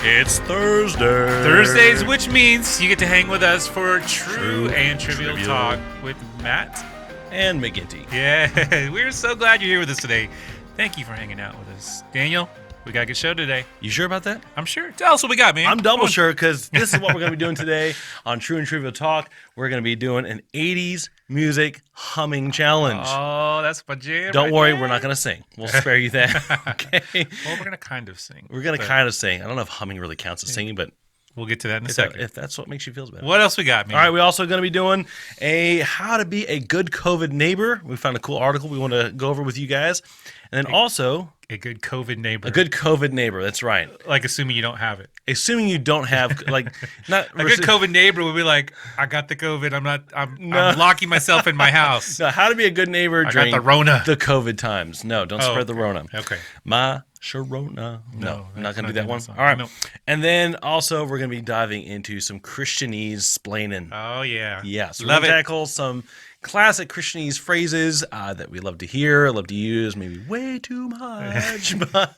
It's Thursday. Thursdays, which means you get to hang with us for True and Trivial Talk with Matt and McGinty. Yeah, we're so glad you're here with us today. Thank you for hanging out with us. Daniel, we got a good show today. You sure about that? I'm sure. Tell us what we got, man. I'm double sure because this is what we're going to be doing today on True and Trivial Talk. We're going to be doing an 80's music humming challenge. Oh, that's my jam. Don't worry, we're not going to sing. We'll spare you that. Okay. Well, we're going to kind of sing. We're going to kind of sing. I don't know if humming really counts as singing, but we'll get to that in a second. If that's what makes you feel better. What else we got, man? All right, we're also going to be doing a how to be a good COVID neighbor. We found a cool article we want to go over with you guys. And then also a good COVID neighbor. A good COVID neighbor, that's right. Like assuming you don't have it. Assuming you don't have, like, not a good COVID neighbor would be like, I got the COVID. I'm locking myself in my house. No, how to be a good neighbor during the Rona. The COVID times. No, don't spread the Rona. Okay. My Sharona. No, I'm not going to do that one. All right. No. And then also we're going to be diving into some Christianese splaining. Oh, yeah. Yeah. So we're going to tackle some classic Christianese phrases that we love to hear, love to use, maybe way too much, but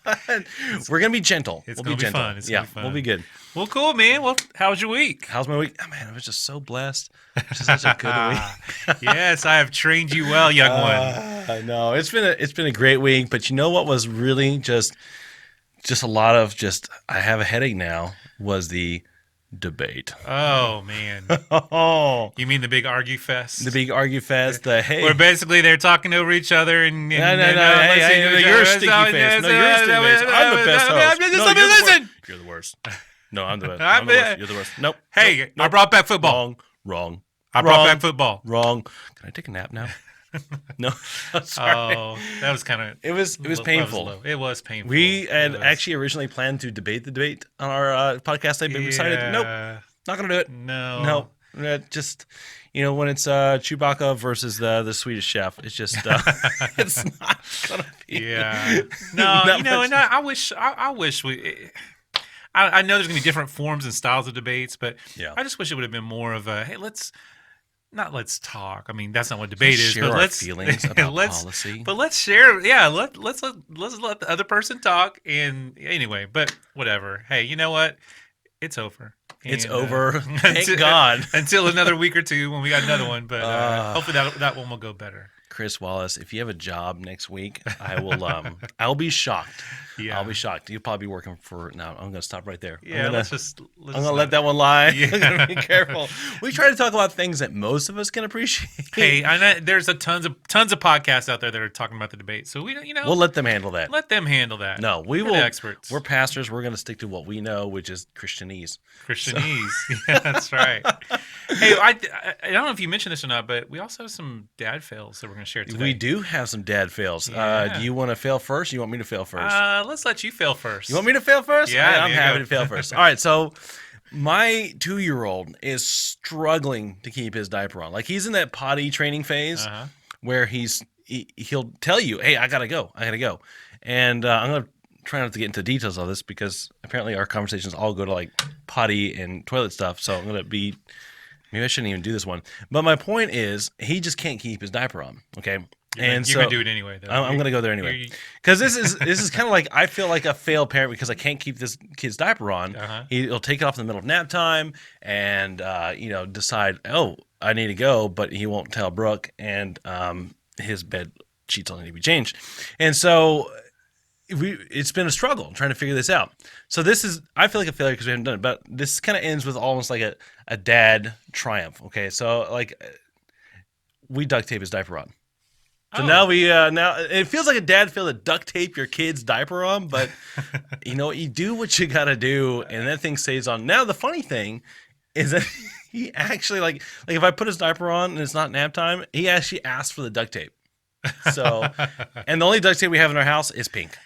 we're going to be gentle. We'll be gentle. Fun. It's gonna be fun. We'll be good. Well, cool, man. Well, how was your week? How's my week? Oh, man, I was just so blessed. Just such a good week. Yes, I have trained you well, young one. I know. It's been a great week, but you know what was really just a lot of I have a headache now was the debate. Oh, man. Oh. You mean the big argue fest? The big argue fest. Where basically they're talking over each other and no, you're a stinky face. No, you're a stinky face. I'm the best host. Listen. You're the worst. No, I'm the best. You're the worst. Nope. Hey, I brought back football. Wrong. I brought back football. Wrong. Can I take a nap now? No. Sorry. Oh, that was kind of... It was painful. It was painful. We had actually originally planned to debate the debate on our podcast, but we decided, nope, not going to do it. No. Just, when it's Chewbacca versus the Swedish chef, it's just, it's not going to be. Yeah. No, and I wish we... I know there's going to be different forms and styles of debates, but I just wish it would have been more of a, hey, let's talk. I mean, that's not what debate is, but let's feelings about policy. But let's share. Yeah, let's let the other person talk. And anyway, but whatever. Hey, you know what? It's over. It's over. Thank God. Until another week or two when we got another one. But hopefully that one will go better. Chris Wallace, if you have a job next week, I will. I'll be shocked. Yeah. I'll be shocked. You'll probably be working for. Now I'm going to stop right there. Yeah, I'm going to let that one lie. Yeah. I'm going to be careful. We try to talk about things that most of us can appreciate. Hey, I know there's tons of podcasts out there that are talking about the debate. So we'll let them handle that. Let them handle that. No, we will. Experts. We're pastors. We're going to stick to what we know, which is Christianese. Christianese. Yeah, that's right. Hey, I don't know if you mentioned this or not, but we also have some dad fails that we're going to share today. We do have some dad fails. Yeah. Do you want to fail first? Or you want me to fail first? Let's let you fail first. You want me to fail first? Yeah, I'm happy to fail first. All right, so my 2-year-old is struggling to keep his diaper on. Like he's in that potty training phase where he'll tell you, "Hey, I gotta go," and I'm gonna try not to get into details of this because apparently our conversations all go to like potty and toilet stuff. So I'm gonna be. Maybe I shouldn't even do this one. But my point is, he just can't keep his diaper on. Okay, you're gonna do it anyway. Though. I'm gonna go there anyway because this is kind of like I feel like a failed parent because I can't keep this kid's diaper on. He'll take it off in the middle of nap time and decide, oh, I need to go, but he won't tell Brooke, and his bed sheets only need to be changed, and so. It's been a struggle trying to figure this out. So I feel like a failure because we haven't done it, but this kind of ends with almost like a dad triumph. Okay, so like we duct tape his diaper on. So now it feels like a dad fail to duct tape your kid's diaper on, but you do what you got to do, and that thing stays on. Now the funny thing is that he actually like if I put his diaper on and it's not nap time, he actually asks for the duct tape. So, and the only duct tape we have in our house is pink.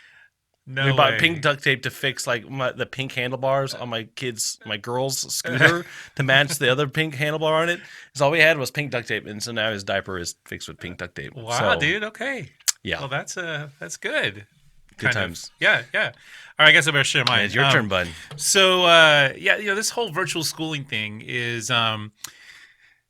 No we bought way. Pink duct tape to fix like the pink handlebars on my girl's scooter to match the other pink handlebar on it. So all we had was pink duct tape, and so now his diaper is fixed with pink duct tape. Wow, dude. Okay. Yeah. Well, that's good. Good times. Yeah. All right, I guess I better share mine. It's your turn, bud. So this whole virtual schooling thing is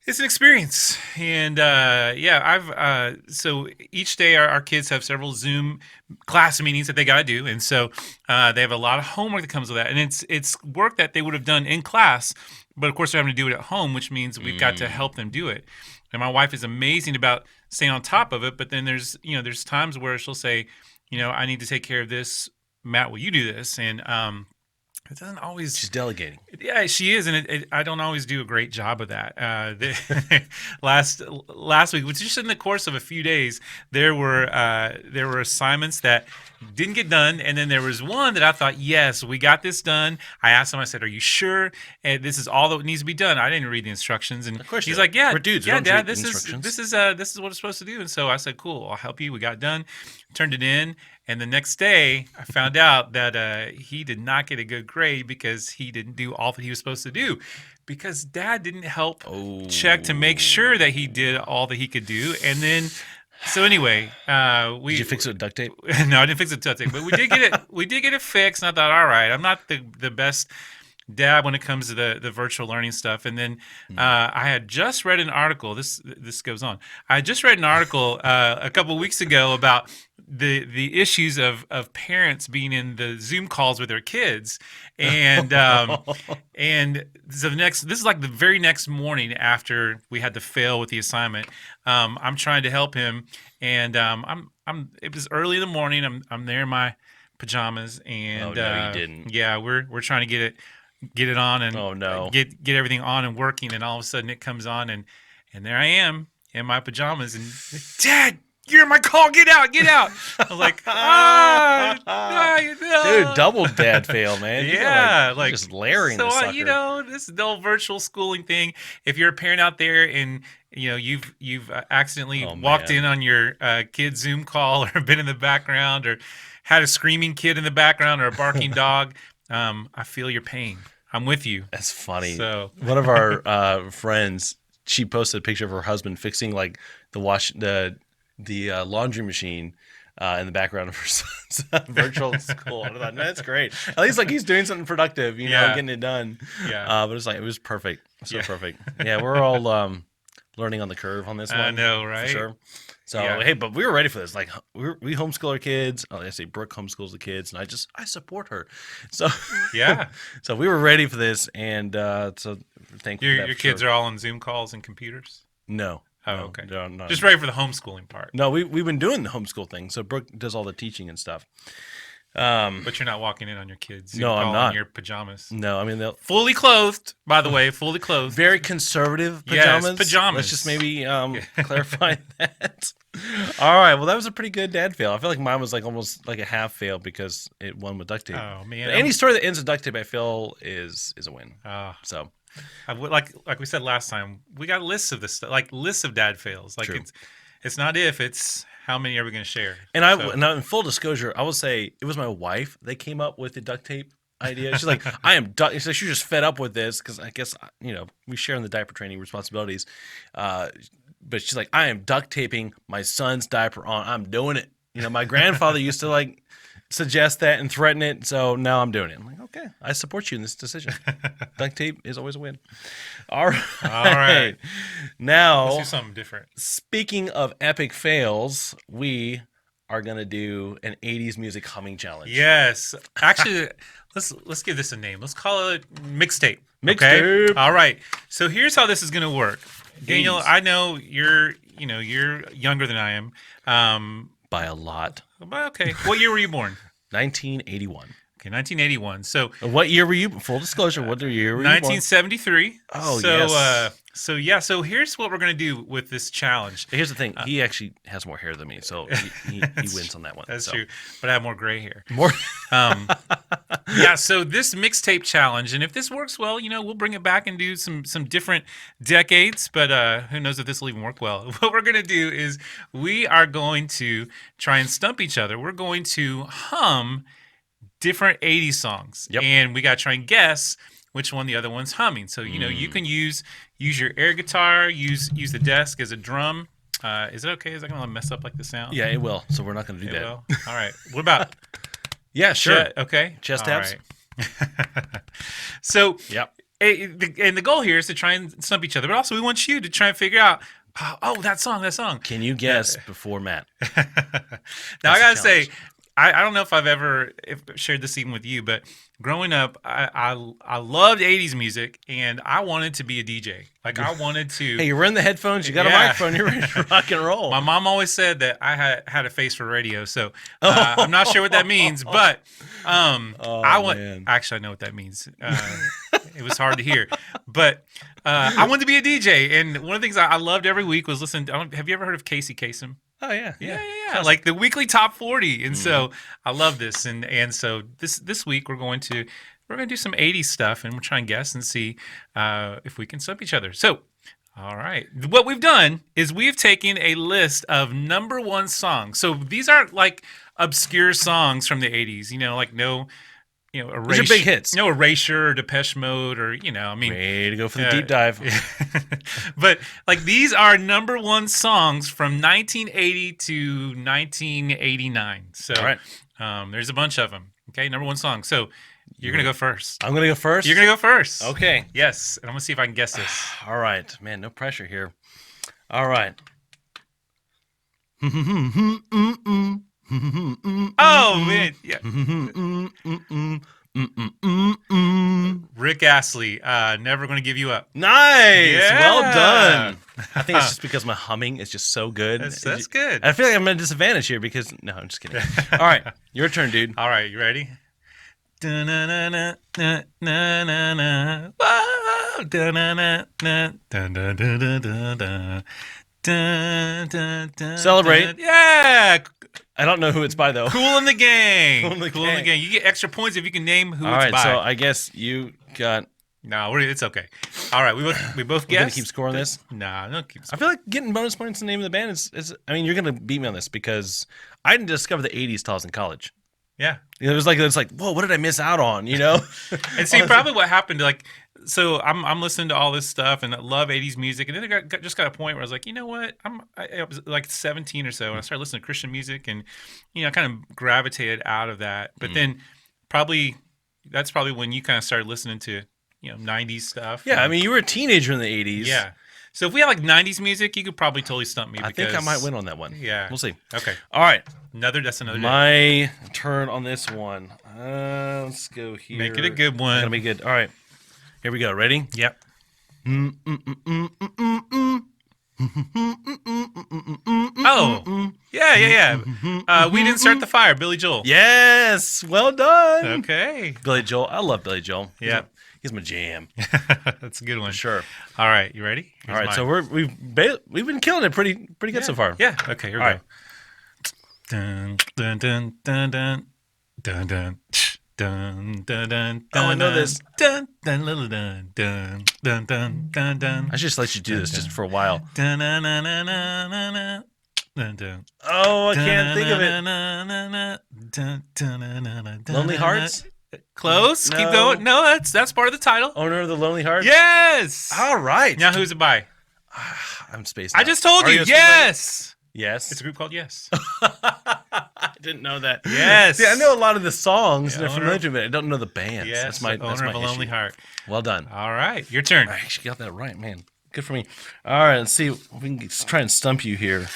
It's an experience, and I've so each day our kids have several Zoom class meetings that they got to do, and so they have a lot of homework that comes with that, and it's work that they would have done in class, but of course they're having to do it at home, which means we've got to help them do it. And my wife is amazing about staying on top of it, but then there's times where she'll say, I need to take care of this. Matt, will you do this? And it doesn't always. She's delegating. Yeah, she is, and I don't always do a great job of that. Last week, which just in the course of a few days, there were assignments that didn't get done, and then there was one that I thought, yes, we got this done. I asked him, I said, "Are you sure? And this is all that needs to be done?" I didn't read the instructions, and of course he's like, "Yeah, we're dudes. Yeah, Dad, this is what it's supposed to do." And so I said, "Cool, I'll help you." We got it done, turned it in. And the next day, I found out that he did not get a good grade because he didn't do all that he was supposed to do, because Dad didn't help check to make sure that he did all that he could do. And then, so anyway, did you fix it with duct tape? No, I didn't fix it with duct tape, but we did get it. We did get it fixed. And I thought, all right, I'm not the best dad when it comes to the virtual learning stuff. And then I had just read an article. This goes on. I had just read an article a couple of weeks ago about the issues of parents being in the Zoom calls with their kids, and and so this is like the very next morning after we had to fail with the assignment. I'm trying to help him, and it was early in the morning. I'm there in my pajamas, and no, you didn't. Yeah, we're trying to get it on and get everything on and working, and all of a sudden it comes on, and there I am in my pajamas, and Dad, you're in my call. Get out. I was like, dude, double dad fail, man. Yeah, like just layering the sucker. This is the whole virtual schooling thing. If you're a parent out there and you've accidentally walked in on your kid's Zoom call, or been in the background, or had a screaming kid in the background, or a barking dog, I feel your pain. I'm with you. That's funny. So one of our friends, she posted a picture of her husband fixing like the laundry machine in the background of her son's virtual school. And I thought, that's great. At least like he's doing something productive, getting it done. Yeah. But it was perfect. So perfect. Yeah, we're all learning on the curve on this one. I know, right? For sure. So hey, but we were ready for this. Like we homeschool our kids. I say Brooke homeschools the kids, and I support her. So yeah. So we were ready for this, and so thankful. Your kids are all on Zoom calls and computers? No. Oh, okay. Just ready for the homeschooling part. No, we've been doing the homeschool thing. So Brooke does all the teaching and stuff. But you're not walking in on your kids. No, I'm not. In your pajamas. No, I mean they'll fully clothed. By the way, fully clothed. Very conservative pajamas. Yes, pajamas. Let's just maybe clarify that. All right. Well, that was a pretty good dad fail. I feel like mine was like almost like a half fail because it won with duct tape. Oh man! But any story that ends with duct tape, I feel is a win. So. Like we said last time, we got lists of this stuff, like lists of dad fails. Like it's not if, it's how many are we going to share. And in full disclosure, I will say it was my wife that came up with the duct tape idea. She's like, I am duct. So she's just fed up with this because I guess we share in the diaper training responsibilities. But she's like, I am duct taping my son's diaper on. I'm doing it. My grandfather used to like suggest that and threaten it, so now I'm doing it. I'm like, okay, I support you in this decision. Duct tape is always a win. All right. Now, let's do something different. Speaking of epic fails, we are gonna do an 80s music humming challenge. Yes, actually, let's give this a name. Let's call it mixtape. Mixtape. Okay? All right. So here's how this is gonna work. Daniel, I know you're younger than I am. By a lot. Okay. What year were you born? 1981. Okay, 1981. So what year were you? Full disclosure, what year were you 1973. Born? Oh, yes. So here's what we're going to do with this challenge. Here's the thing. He actually has more hair than me, so he wins on that one. That's true. But I have more gray hair. More. So this mixtape challenge, and if this works well, we'll bring it back and do some different decades, but who knows if this will even work well. What we're going to do is we are going to try and stump each other. We're going to hum different 80s songs. Yep. And we got to try and guess which one the other one's humming. So, you can use your air guitar, use the desk as a drum. Is it okay? Is that going to mess up like the sound? Yeah, it will. So we're not going to do that. It will? All right. What about... Yeah, sure. Okay. Chest taps. Right. So, yep. and the goal here is to try and stump each other, but also we want you to try and figure out, oh, that song. Can you guess before Matt? Now I gotta say, I don't know if I've ever shared this even with you, but growing up, I loved 80s music, and I wanted to be a DJ. Like, I wanted to. Hey, you're in the headphones, you got a microphone, you're ready to rock and roll. My mom always said that I had a face for radio, so I'm not sure what that means, but actually, I know what that means. It was hard to hear, but I wanted to be a DJ, and one of the things I loved every week was listening. Have you ever heard of Casey Kasem? Oh yeah. Like the weekly top 40, and so I love this, and so this week we're going to do some 80s stuff, and we'll try and guess and see if we can stump each other. So, all right, what we've done is we've taken a list of #1 songs. So these aren't like obscure songs from the 80s, like no. These are big hits. No Erasure or Depeche Mode or, Way to go for the deep dive. But, like, these are #1 songs from 1980 to 1989. So, all right. There's a bunch of them. Okay, #1 song. So, you're going to go first. I'm going to go first? You're going to go first. Okay. Yes, and I'm going to see if I can guess this. All right. Man, no pressure here. All right. Oh man, yeah. Rick Astley, Never Gonna Give You Up. Nice, yeah. Well done. I think it's just because my humming is just so good. That's good. I feel like I'm at a disadvantage here because no, I'm just kidding. All right, your turn, dude. All right, you ready? Celebrate. Yeah. I don't know who it's by though. Cool in the Gang. Cool in the Gang. You get extra points if you can name who all it's right, by. so I guess you got. No, it's okay. All right, we both guessed. Gonna keep scoring this? Nah, don't keep scoring. I feel like getting bonus points in the name of the band is. I mean, you're gonna beat me on this because I didn't discover the 80s till I was in college. Yeah. It was like whoa, what did I miss out on? And see, probably what happened, so I'm listening to all this stuff and I love 80s music, and then I just got a point where I was like, you know what? I was like 17 or so, and I started listening to Christian music, and I kind of gravitated out of that. But then that's probably when you kind of started listening to 90s stuff. Yeah, I mean, you were a teenager in the 80s. Yeah. So if we had like 90s music, you could probably totally stump me. I think I might win on that one. Yeah. We'll see. Okay. All right. That's another day. My turn on this one. Let's go here. Make it a good one. It's going to be good. All right. Here we go. Ready? Yep. Oh. Yeah. We Didn't Start the Fire, Billy Joel. Yes. Well done. Okay. Billy Joel. I love Billy Joel. Yeah. He's my jam. That's a good one. Sure. All right, you ready? All right, so we've been killing it pretty good so far. Yeah. Okay, here we go. Dun dun dun dun dun dun dun dun dun dun. Oh, I know this. Dun dun dun dun dun dun dun dun dun. I should just let you do this just for a while. Dun dun dun dun dun dun dun. Oh, I can't think of it. Lonely Hearts. Close. No. Keep going. No, that's part of the title. Owner of the Lonely Hearts. Yes. All right. Now who's it by? I'm spaced. I just told you. Yes. Yes. It's a group called Yes. I didn't know that. Yes. See, I know a lot of the songs and they're familiar to me, but I don't know the bands. Yes. That's my Owner of a Lonely Heart. Well done. All right. Your turn. I actually got that right, man. Good for me. All right. Let's see. We can try and stump you here.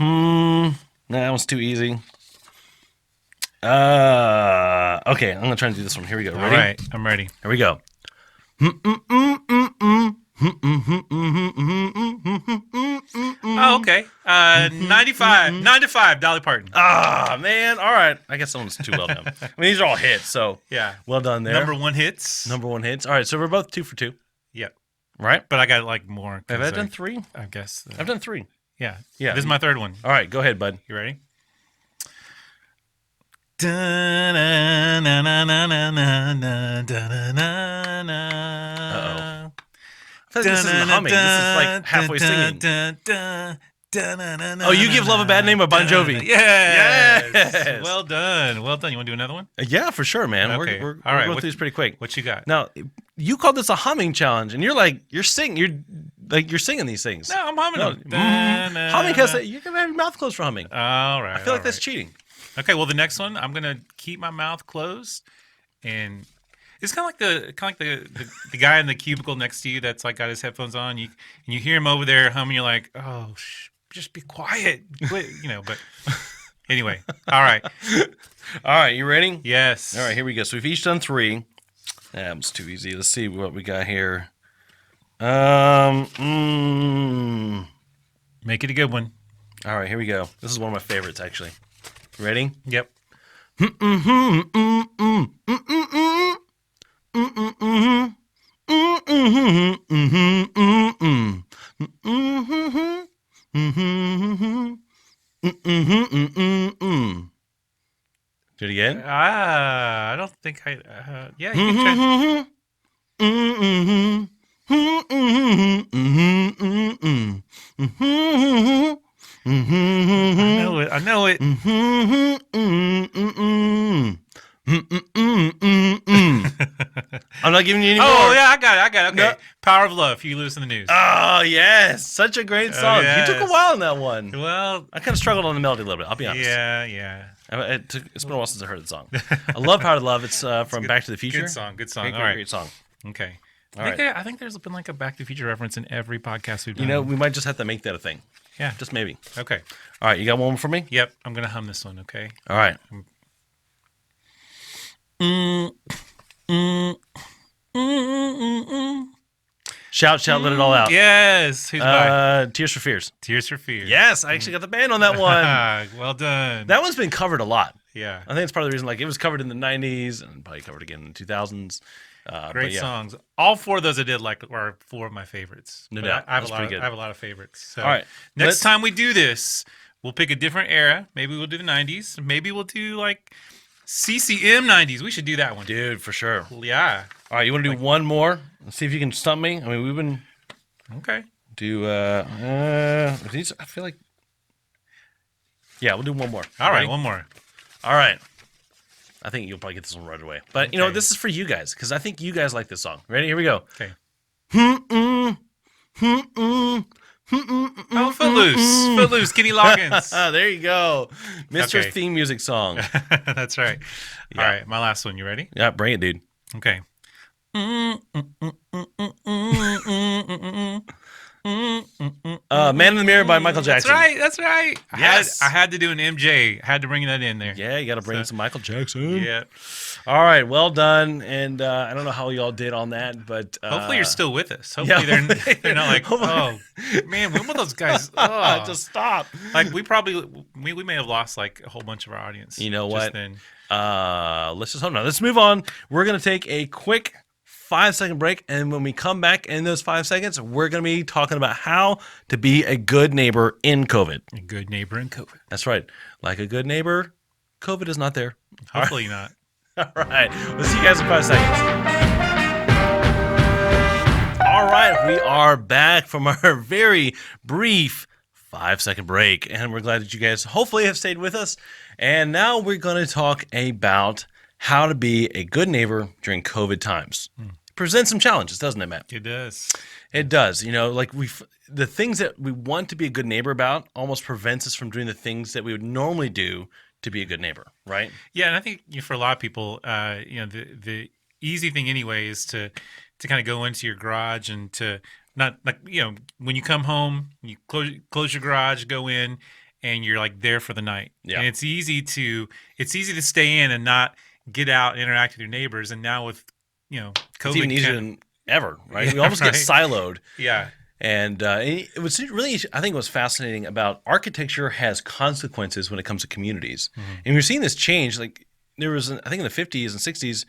Nah, that one's too easy. Okay, I'm gonna try and do this one. Here we go. Ready? All right, I'm ready. Here we go. Oh, okay. 95, 9 to 5, Dolly Parton. Ah, man. All right. I guess someone's too well done. I mean, these are all hits, so yeah. Well done there. #1 hits. #1 hits. All right, so we're both 2 for 2. Yep. Right? But I got like more. Have I done 3? I guess. I've done 3. Yeah. Yeah. This is my 3rd one. All right, go ahead, bud. You ready? I feel like this isn't humming. This is like halfway singing. Oh, You Give Love a Bad Name by Bon Jovi. Yes. Well done. You want to do another one? Yeah, for sure, man. Okay. We're all right. going through this pretty quick. What you got? Now, you called this a humming challenge, and you're singing these things. No, I'm humming them. Humming because you're gonna have your mouth closed for humming. All right. I feel like that's cheating. Okay, well, the next one, I'm going to keep my mouth closed. And It's kind of like the guy in the cubicle next to you that's like got his headphones on. And you hear him over there humming. You're like, oh, just be quiet, quit, But anyway, all right. All right, you ready? Yes. All right, here we go. So we've each done 3. That was too easy. Let's see what we got here. Make it a good one. All right, here we go. This is one of my favorites, actually. Ready? Yep. Do it again? I don't think I. Yeah, you can try. I know it. I'm not giving you any more. Oh, yeah, I got it. Okay. No. Power of Love, Huey Lewis in the News. Oh, yes. Such a great song. Yes. You took a while on that one. Well, I kind of struggled on the melody a little bit, I'll be honest. Yeah. It's been a while since I heard the song. I love Power of Love. It's from Back to the Future. Good song. Great song. Okay. I think there's been like a Back to the Future reference in every podcast we've done. We might just have to make that a thing. Yeah. Just maybe. Okay. All right, you got one for me? Yep. I'm going to hum this one, okay? All right. Shout, let it all out. Yes. Who's by? Tears for Fears. Tears for Fears. Yes, I actually got the band on that one. Well done. That one's been covered a lot. Yeah. I think it's part of the reason, it was covered in the 90s and probably covered again in the 2000s. Great songs. All 4 of those I did are 4 of my favorites. No doubt. I have a lot of favorites. So all right. Next time we do this, we'll pick a different era. Maybe we'll do the 90s. Maybe we'll do CCM 90s. We should do that one. Dude, for sure. Yeah. All right, you want to do one more? Let's see if you can stump me. I mean, we've been... Okay. I feel like... Yeah, we'll do one more. All right, one more. All right. I think you'll probably get this one right away. But, this is for you guys, because I think you guys like this song. Ready? Here we go. Okay. Oh, Footloose, Kenny Loggins. There you go. Mr. Theme Music Song. That's right. Yeah. All right, my last one. You ready? Yeah, bring it, dude. Okay. Man in the Mirror by Michael Jackson. That's right. Yes. I had to do an MJ. I had to bring that in there. Yeah, you got to bring some Michael Jackson. Yeah. All right, well done. And I don't know how y'all did on that, but hopefully you're still with us. Hopefully they're not like, oh man, when will those guys just stop? We may have lost a whole bunch of our audience. You know what? Then. Let's just hold on. Let's move on. We're gonna take a quick 5-second break, and when we come back in those 5 seconds, we're going to be talking about how to be a good neighbor in COVID. A good neighbor in COVID. That's right. Like a good neighbor, COVID is not there. Hopefully not. All right. We'll see you guys in 5 seconds. All right. We are back from our very brief 5-second break, and we're glad that you guys hopefully have stayed with us. And now we're going to talk about how to be a good neighbor during COVID times. Presents some challenges, doesn't it, Matt? It does. It does. The things that we want to be a good neighbor about almost prevents us from doing the things that we would normally do to be a good neighbor, right? Yeah, and I think for a lot of people, the easy thing anyway is to kind of go into your garage and to not when you come home, you close your garage, go in, and you're there for the night. Yeah. And it's easy to stay in and not get out and interact with your neighbors. And now with COVID, it's even easier than ever, right? Yeah, we almost get siloed. Yeah. And it was really, I think, what's fascinating about architecture has consequences when it comes to communities. Mm-hmm. And we're seeing this change. There was, I think, in the 50s and 60s,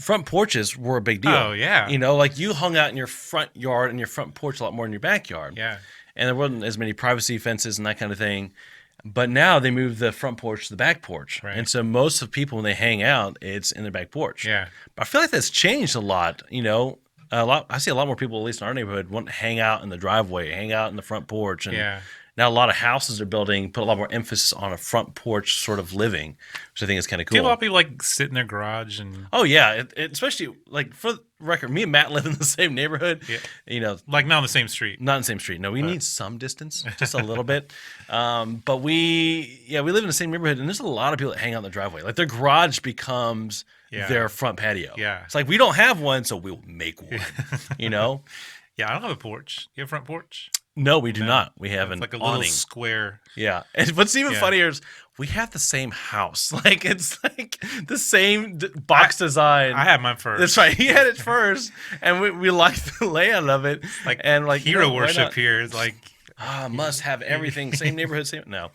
front porches were a big deal. Oh, yeah. You hung out in your front yard and your front porch a lot more than your backyard. Yeah. And there wasn't as many privacy fences and that kind of thing. But now they moved the front porch to the back porch. Right. And so most of the people, when they hang out, it's in their back porch. Yeah. But I feel like that's changed a lot. I see a lot more people, at least in our neighborhood, want to hang out in the driveway, hang out in the front porch, and Now, a lot of houses are building, put a lot more emphasis on a front porch sort of living, which I think is kind of cool. Do a lot of people like sit in their garage and? Oh yeah, especially like for the record, me and Matt live in the same neighborhood. Yeah. You know, like not on the same street. Not on the same street. No, we need some distance, just a little bit. But we live in the same neighborhood, and there's a lot of people that hang out in the driveway. Like their garage becomes their front patio. Yeah, it's like we don't have one, so we'll make one. You know. Yeah, I don't have a porch. You have a front porch? No, we do not. We have an like a awning. Little square. Yeah. And what's even funnier is we have the same house. Like it's like the same box design. I had mine first. That's right. He had it first, and we liked the layout of it. And hero worship here is like must have everything. Same neighborhood. Same. No,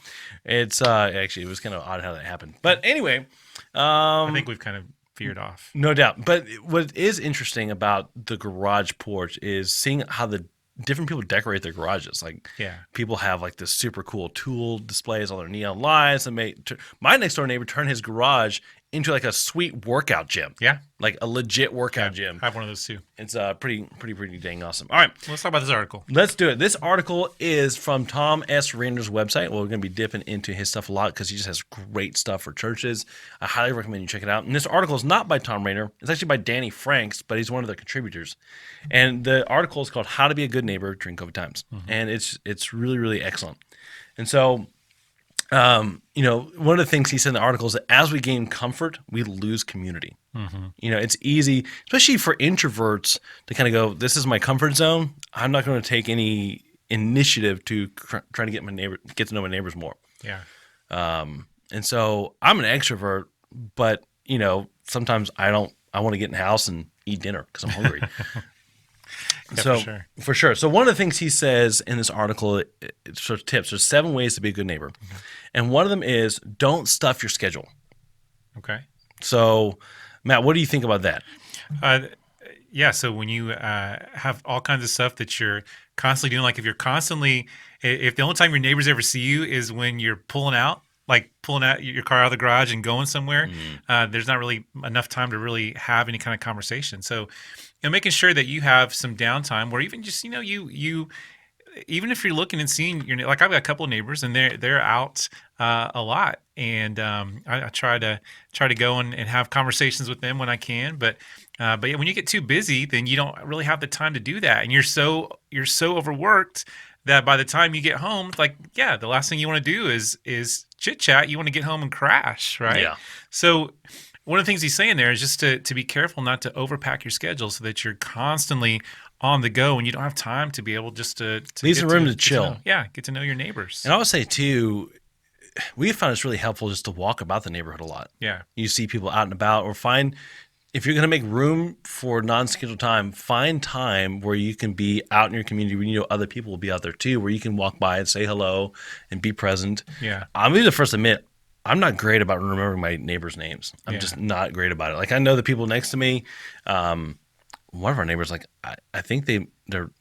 it's actually it was kind of odd how that happened. But anyway, I think we've kind of veered off. No doubt. But what is interesting about the garage porch is seeing how the different people decorate their garages. Like, people have like this super cool tool displays, all their neon lights. And my next door neighbor turned his garage into like a sweet workout gym. Yeah, like a legit workout gym. I have one of those too. It's pretty dang awesome. All right, let's talk about this article. Let's do it. This article is from Tom S. Rainer's website. Well, we're going to be dipping into his stuff a lot because he just has great stuff for churches. I highly recommend you check it out. And this article is not by Tom Rainer. It's actually by Danny Franks, but he's one of the contributors. And the article is called "How to Be a Good Neighbor During COVID Times," and it's really, really excellent. And so, one of the things he said in the article is that as we gain comfort, we lose community. It's easy, especially for introverts, to kind of go, "This is my comfort zone. I'm not going to take any initiative to try to get to know my neighbors more." Yeah. And so I'm an extrovert, but sometimes I want to get in the house and eat dinner because I'm hungry. For sure. So one of the things he says in this article, it's sort of tips. There's 7 ways to be a good neighbor, and one of them is don't stuff your schedule. Okay. So, Matt, what do you think about that? So when you have all kinds of stuff that you're constantly doing, like if the only time your neighbors ever see you is when you're pulling out your car out of the garage and going somewhere, there's not really enough time to really have any kind of conversation. So, making sure that you have some downtime where even just, you even if you're looking and seeing like I've got a couple of neighbors and they're out a lot, and I try to go and have conversations with them when I can, but when you get too busy, then you don't really have the time to do that, and you're so overworked that by the time you get home, it's like, the last thing you want to do is chit chat. You want to get home and crash, right? Yeah. So one of the things he's saying there is just to be careful not to overpack your schedule so that you're constantly on the go and you don't have time to be able just to leave some room to chill. Get to know your neighbors. And I would say too, we found it's really helpful just to walk about the neighborhood a lot. Yeah. You see people out and about, or if you're going to make room for non-scheduled time, find time where you can be out in your community when other people will be out there too, where you can walk by and say hello and be present. Yeah. I'm going to be the first to admit, I'm not great about remembering my neighbors' names. I'm just not great about it. Like I know the people next to me. One of our neighbors, like I think they're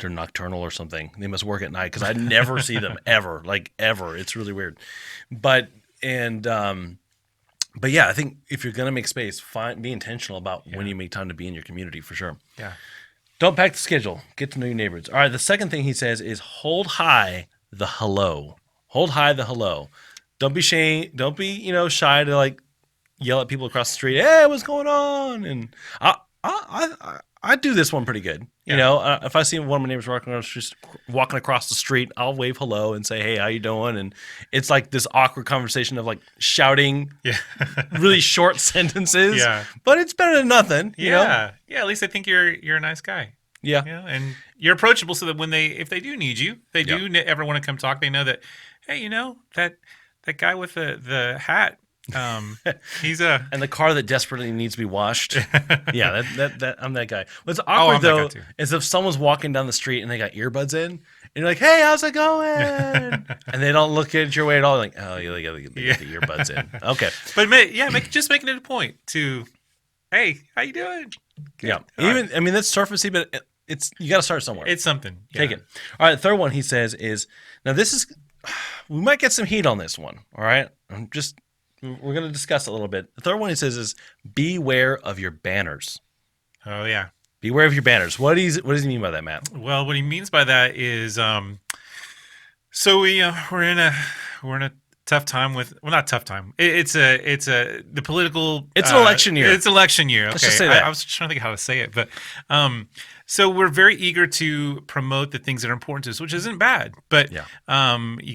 nocturnal or something. They must work at night because I never see them ever. It's really weird. But yeah, I think if you're gonna make space, be intentional about when you make time to be in your community for sure. Yeah. Don't pack the schedule. Get to know your neighbors. All right. The second thing he says is hold high the hello. Hold high the hello. Don't be shy. Don't be shy to like yell at people across the street. Hey, what's going on? And I do this one pretty good. If I see one of my neighbors walking across the street, I'll wave hello and say, "Hey, how you doing?" And it's like this awkward conversation of like shouting, really short sentences. Yeah, but it's better than nothing. You know? Yeah. At least I think you're a nice guy. Yeah, and you're approachable, so that if they do need you, they do ever want to come talk. They know that, hey, that guy with the hat. He's and the car that desperately needs to be washed. Yeah, that I'm that guy. What's awkward though is if someone's walking down the street and they got earbuds in, and you're like, "Hey, how's it going?" and they don't look at your way at all. Like, oh, they got the earbuds in. Okay, but just making it a point to, hey, how you doing? Good. Yeah, even I mean that's surfacey, but you got to start somewhere. It's something. Yeah. Take it. All right, the third one he says is we might get some heat on this one. All right, we're going to discuss it a little bit. The third one he says is beware of your banners. Oh, yeah. Beware of your banners. What does he mean by that, Matt? Well, what he means by that is So we're in a tough time with, well, not tough time. The political. It's an election year. It's election year. Okay, let's just say that. I was trying to think how to say it, but so we're very eager to promote the things that are important to us, which isn't bad. But you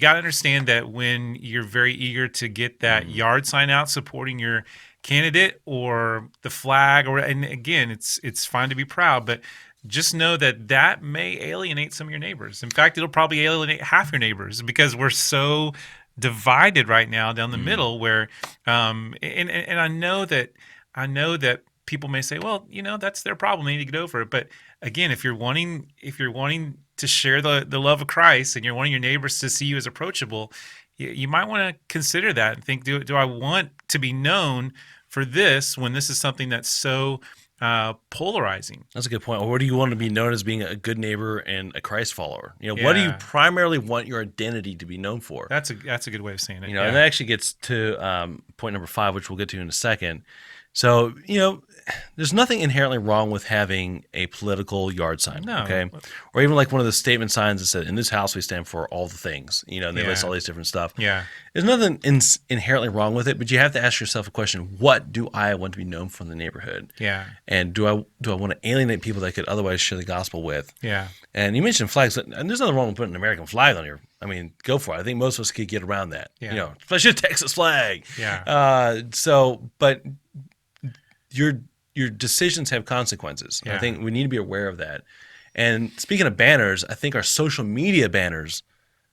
got to understand that when you're very eager to get that yard sign out supporting your candidate or the flag, and again, it's fine to be proud, but just know that may alienate some of your neighbors. In fact, it'll probably alienate half your neighbors because we're so divided right now down the middle. Where, and I know that people may say, well, that's their problem. They need to get over it. But again, if you're wanting to share the love of Christ and you're wanting your neighbors to see you as approachable, you might want to consider that and think, do I want to be known for this when this is something that's so polarizing? That's a good point. Or do you want to be known as being a good neighbor and a Christ follower? What do you primarily want your identity to be known for? That's a good way of saying it. And that actually gets to point number 5, which we'll get to in a second. So, there's nothing inherently wrong with having a political yard sign, okay? Or even like one of the statement signs that said, "In this house we stand for all the things," and they list all these different stuff. Yeah. There's nothing inherently wrong with it, but you have to ask yourself a question: what do I want to be known for in the neighborhood? Yeah. And do I want to alienate people that I could otherwise share the gospel with? Yeah. And you mentioned flags, and there's nothing wrong with putting an American flag on here. I mean, go for it. I think most of us could get around that. Yeah. Especially a Texas flag. Yeah. But your decisions have consequences. Yeah. I think we need to be aware of that. And speaking of banners, I think our social media banners,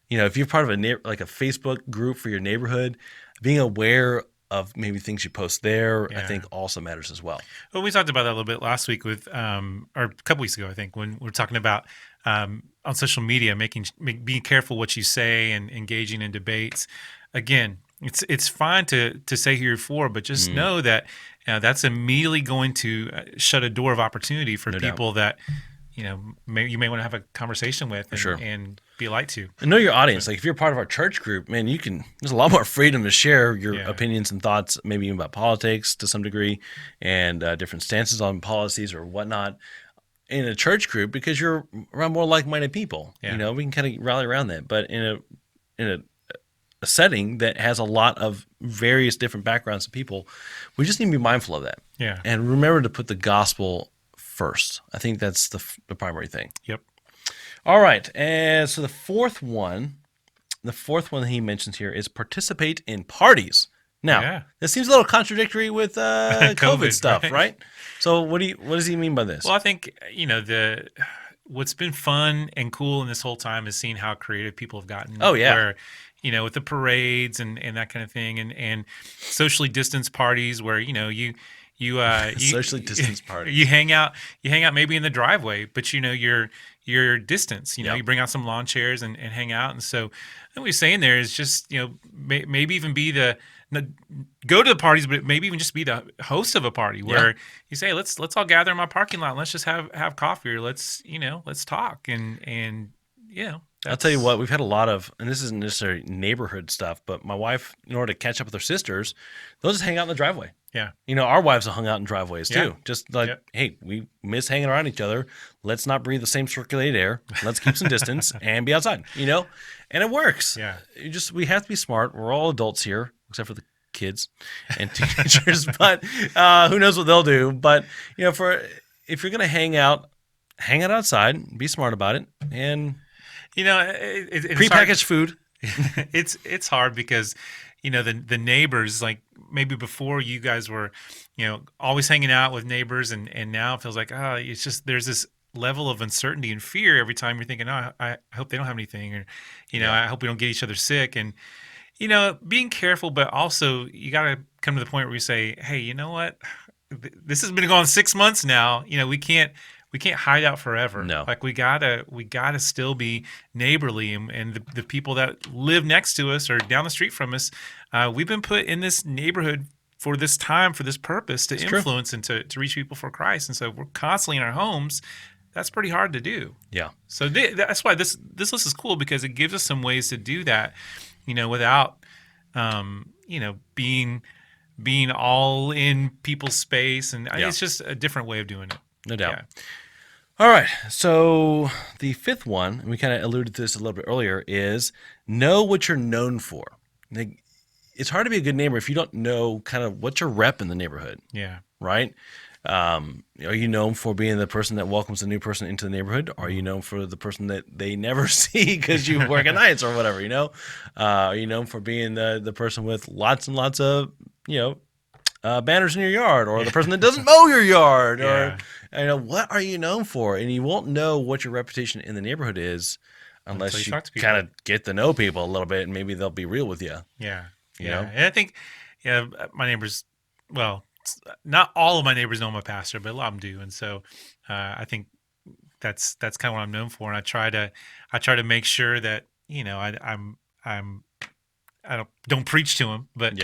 if you're part of like a Facebook group for your neighborhood, being aware of maybe things you post there, I think also matters as well. Well, we talked about that a little bit last week or a couple weeks ago, I think, when we were talking about on social media, being careful what you say and engaging in debates. Again, it's fine to say who you're for, but just know that that's immediately going to shut a door of opportunity for people that you may want to have a conversation with and be a light to. And know your audience. Like if you're part of our church group, man, there's a lot more freedom to share your opinions and thoughts, maybe even about politics to some degree, and different stances on policies or whatnot in a church group because you're around more like-minded people. Yeah. We can kind of rally around that. But in a setting that has a lot of various different backgrounds of people, we just need to be mindful of that. Yeah. And remember to put the gospel first. I think that's the primary thing. Yep. All right. And so the fourth one that he mentions here is participate in parties. Now, this seems a little contradictory with COVID stuff, right? So what does he mean by this? Well, I think, what's been fun and cool in this whole time is seeing how creative people have gotten. Oh, yeah. Where, with the parades and that kind of thing, and socially distanced parties where you socially distanced parties. You hang out maybe in the driveway, but your distance. You bring out some lawn chairs and hang out. And so what he's saying there is just maybe even be go to the parties, but maybe even just be the host of a party where you say, let's all gather in my parking lot and let's just have coffee, or let's talk and. I'll tell you what, we've had a lot of, and this isn't necessarily neighborhood stuff, but my wife, in order to catch up with her sisters, they'll just hang out in the driveway. Yeah. Our wives have hung out in driveways too. Just like, hey, we miss hanging around each other. Let's not breathe the same circulated air. Let's keep some distance and be outside, and it works. Yeah. We have to be smart. We're all adults here, except for the kids and teenagers, but who knows what they'll do. But, if you're going to hang out outside, be smart about it. And, it's prepackaged food. It's hard because the neighbors, like maybe before you guys were always hanging out with neighbors, and now it feels like it's just there's this level of uncertainty and fear every time you're thinking, I hope they don't have anything, or I hope we don't get each other sick, and being careful, but also you got to come to the point where you say, hey, you know what, this has been going on 6 months now. We can't hide out forever. No. Like we gotta still be neighborly, and the people that live next to us or down the street from us, we've been put in this neighborhood for this time, for this purpose, to influence and to reach people for Christ. And so we're constantly in our homes. That's pretty hard to do. Yeah. So that's why this list is cool, because it gives us some ways to do that, without being all in people's space, and it's just a different way of doing it. No doubt. Yeah. All right. So the fifth one, and we kind of alluded to this a little bit earlier, is know what you're known for. Like, it's hard to be a good neighbor if you don't know kind of what's your rep in the neighborhood. Yeah. Right? Are you known for being the person that welcomes a new person into the neighborhood? Are you known for the person that they never see because you work at nights or whatever, Are you known for being the person with lots and lots of, banners in your yard, or the person that doesn't mow your yard, or what are you known for? And you won't know what your reputation in the neighborhood is unless you kind of get to know people a little bit, and maybe they'll be real with you. Yeah. And I think, my neighbors, well, not all of my neighbors know I'm a pastor, but a lot of them do, and so I think that's kind of what I'm known for. And I try to make sure that I don't preach to them, but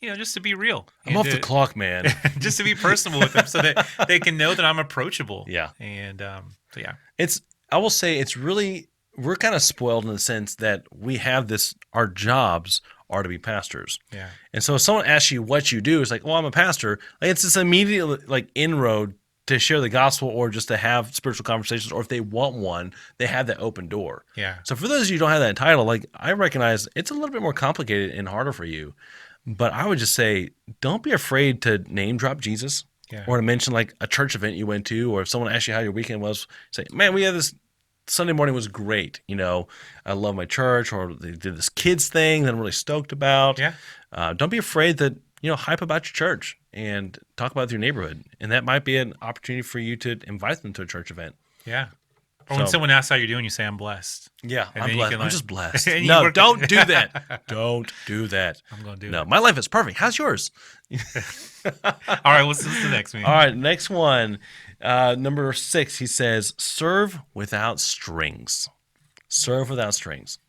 just to be real. I'm off the clock, man. Just to be personable with them, so that they can know that I'm approachable. Yeah, and I will say we're kind of spoiled in the sense that we have our jobs are to be pastors. Yeah. And so if someone asks you what you do, it's like, well, I'm a pastor. Like, it's this immediate inroad to share the gospel or just to have spiritual conversations, or if they want one, they have that open door. Yeah. So for those of you who don't have that title, I recognize it's a little bit more complicated and harder for you. But I would just say, don't be afraid to name drop Jesus, or to mention a church event you went to, or if someone asks you how your weekend was, say, man, we had this Sunday morning was great. I love my church, or they did this kids thing that I'm really stoked about. Yeah. Don't be afraid to, hype about your church and talk about your neighborhood. And that might be an opportunity for you to invite them to a church event. Yeah. Or when someone asks how you're doing, you say, I'm blessed. Yeah, and I'm blessed. I'm just blessed. No, don't do that. Don't do that. I'm going to do it. No, my life is perfect. How's yours? All right, what's the next one? All right, next one. Number 6, he says, serve without strings. Serve without strings.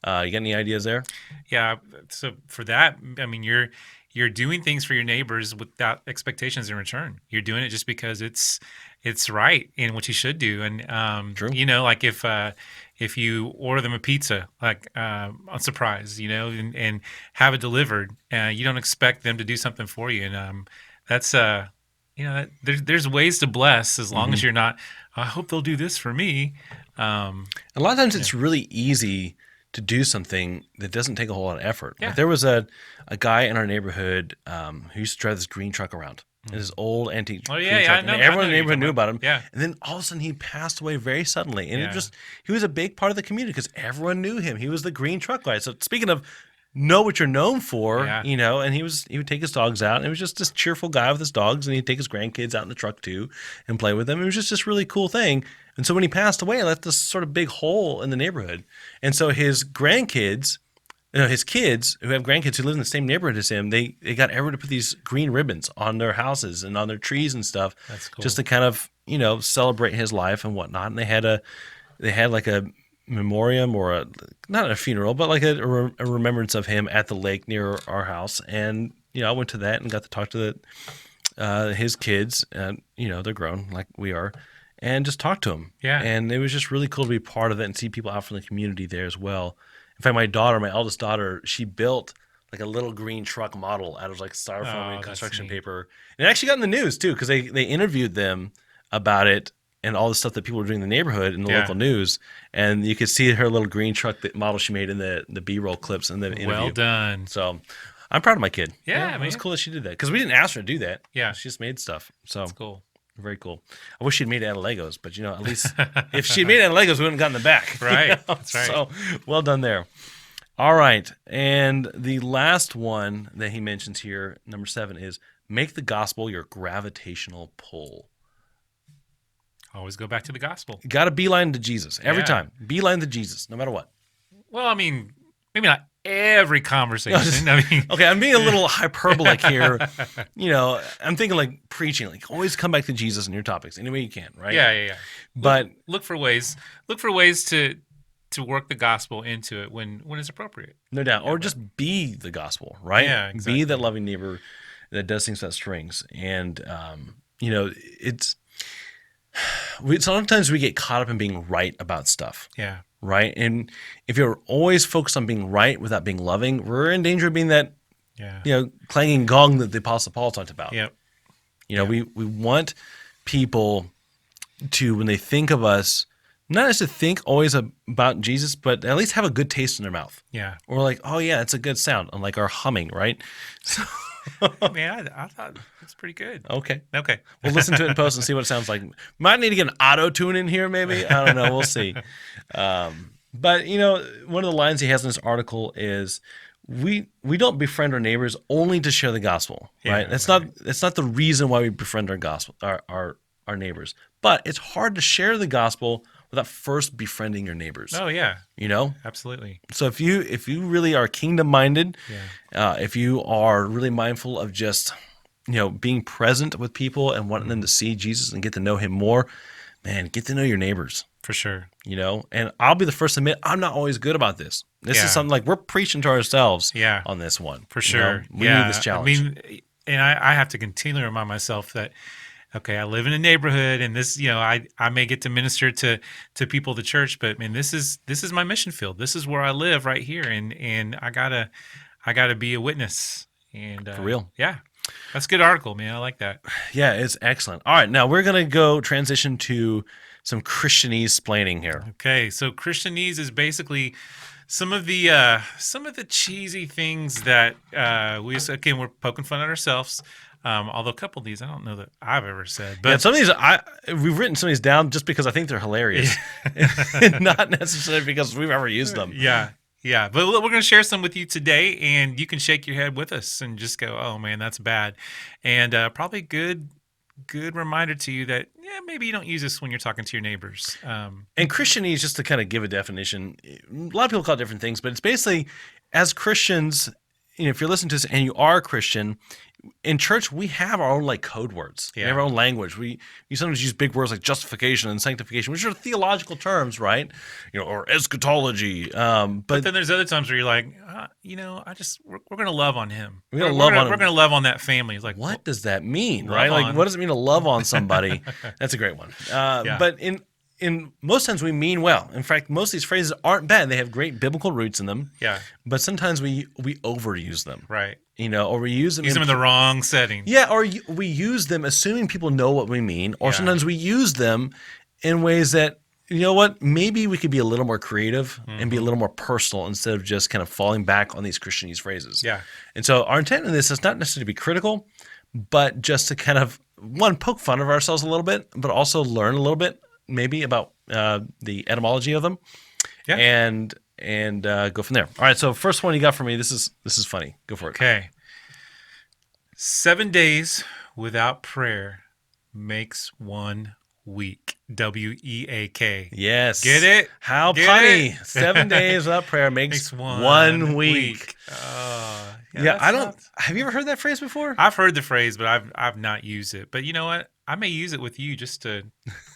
You got any ideas there? Yeah. So for that, I mean, you're doing things for your neighbors without expectations in return. You're doing it just because it's right and what you should do. And True. If you order them a pizza on surprise, and have it delivered, you don't expect them to do something for you. And that's there's ways to bless as long as you're not, I hope they'll do this for me. A lot of times it's really easy to do something that doesn't take a whole lot of effort. Yeah. There was a guy in our neighborhood who used to drive this green truck around. This old antique green truck. And everyone in the neighborhood knew about him. Yeah. And then all of a sudden he passed away very suddenly. And he was a big part of the community because everyone knew him. He was the green truck guy. So speaking of know what you're known for, and he would take his dogs out, and it was just this cheerful guy with his dogs, and he'd take his grandkids out in the truck too and play with them. It was just this really cool thing. And so when he passed away, it left this sort of big hole in the neighborhood. And so his grandkids, his kids who have grandkids who live in the same neighborhood as him, they got everyone to put these green ribbons on their houses and on their trees and stuff. That's cool. Just to kind of, celebrate his life and whatnot. And they had like a memoriam, or not a funeral, but like a remembrance of him at the lake near our house. And I went to that and got to talk to his kids, and they're grown like we are, and just talk to them. Yeah. And it was just really cool to be part of it and see people out from the community there as well. In fact, my eldest daughter, she built like a little green truck model out of styrofoam and construction paper. And it actually got in the news too, because they interviewed them about it and all the stuff that people were doing in the neighborhood in the local news. And you could see her little green truck model she made in the B-roll clips in the interview. Well done. So I'm proud of my kid. Yeah, it was cool that she did that, because we didn't ask her to do that. Yeah. She just made stuff. So that's cool. Very cool. I wish she'd made it out of Legos, but at least if she'd made it out of Legos, we wouldn't have gotten it back. Right. That's right. So well done there. All right. And the last one that he mentions here, number 7, is make the gospel your gravitational pull. Always go back to the gospel. You got to beeline to Jesus every time. Beeline to Jesus, no matter what. Well, I mean, maybe not every conversation. Okay, I'm being a little hyperbolic here. I'm thinking preaching, always come back to Jesus in your topics any way you can, right? Yeah. But look for ways to work the gospel into it when it's appropriate. No doubt. Or just be the gospel, right? Yeah, exactly. Be that loving neighbor that does things without strings. And sometimes we get caught up in being right about stuff. Yeah. Right? And if you're always focused on being right without being loving, we're in danger of being that clanging gong that the Apostle Paul talked about. Yep. We want people to, when they think of us, not just to think always about Jesus, but at least have a good taste in their mouth. Yeah. Or like, oh yeah, it's a good sound, unlike our humming, right? So, man, I thought it's pretty good. Okay. We'll listen to it in post and see what it sounds like. Might need to get an auto tune in here, maybe. I don't know. We'll see. But one of the lines he has in this article is, we don't befriend our neighbors only to share the gospel, right? That's not the reason why we befriend our neighbors. But it's hard to share the gospel without first befriending your neighbors. Oh yeah, absolutely. So if you really are kingdom minded, if you are really mindful of just being present with people and wanting them to see Jesus and get to know him more, man, get to know your neighbors. For sure. And I'll be the first to admit, I'm not always good about this. This is something like we're preaching to ourselves on this one. For sure. We need this challenge. I mean, and I have to continually remind myself that, okay, I live in a neighborhood, and this, I may get to minister to people at the church, but man, this is my mission field. This is where I live right here, and I gotta be a witness. And for real. Yeah. That's a good article, man. I like that. Yeah, it's excellent. All right, now we're gonna go transition to some Christianese splaining here. Okay, so Christianese is basically some of the cheesy things that we're poking fun at ourselves. Although a couple of these I don't know that I've ever said. But some of these we've written some of these down just because I think they're hilarious, not necessarily because we've ever used them. Yeah. But we're going to share some with you today, and you can shake your head with us and just go, "Oh man, that's bad," and probably good reminder to you that maybe you don't use this when you're talking to your neighbors. And Christianese, just to kind of give a definition, a lot of people call it different things, but it's basically, as Christians, if you're listening to this and you are a Christian, in church we have our own code words. We have our own language. We sometimes use big words like justification and sanctification, which are theological terms, right? Or eschatology. But then there's other times where you're like, we're going to love on him. We're going to love on that family. It's like, what does that mean, right? Like, what does it mean to love on somebody? That's a great one. But in most times we mean well. In fact, most of these phrases aren't bad. They have great biblical roots in them. Yeah. But sometimes we overuse them. Right. Or we use them in the wrong setting. Yeah, or we use them assuming people know what we mean, or sometimes we use them in ways that, maybe we could be a little more creative and be a little more personal instead of just kind of falling back on these Christianese phrases. Yeah. And so our intent in this is not necessarily to be critical, but just to kind of, one, poke fun of ourselves a little bit, but also learn a little bit maybe about the etymology of them. Yeah. And go from there. All right, so first one you got for me, this is funny. Go for it. Okay. 7 days without prayer makes 1 week. WEAK. Yes. Get it? How funny. 7 days without prayer makes 1 week. Have you ever heard that phrase before? I've heard the phrase, but I've not used it. But you know what? I may use it with you just to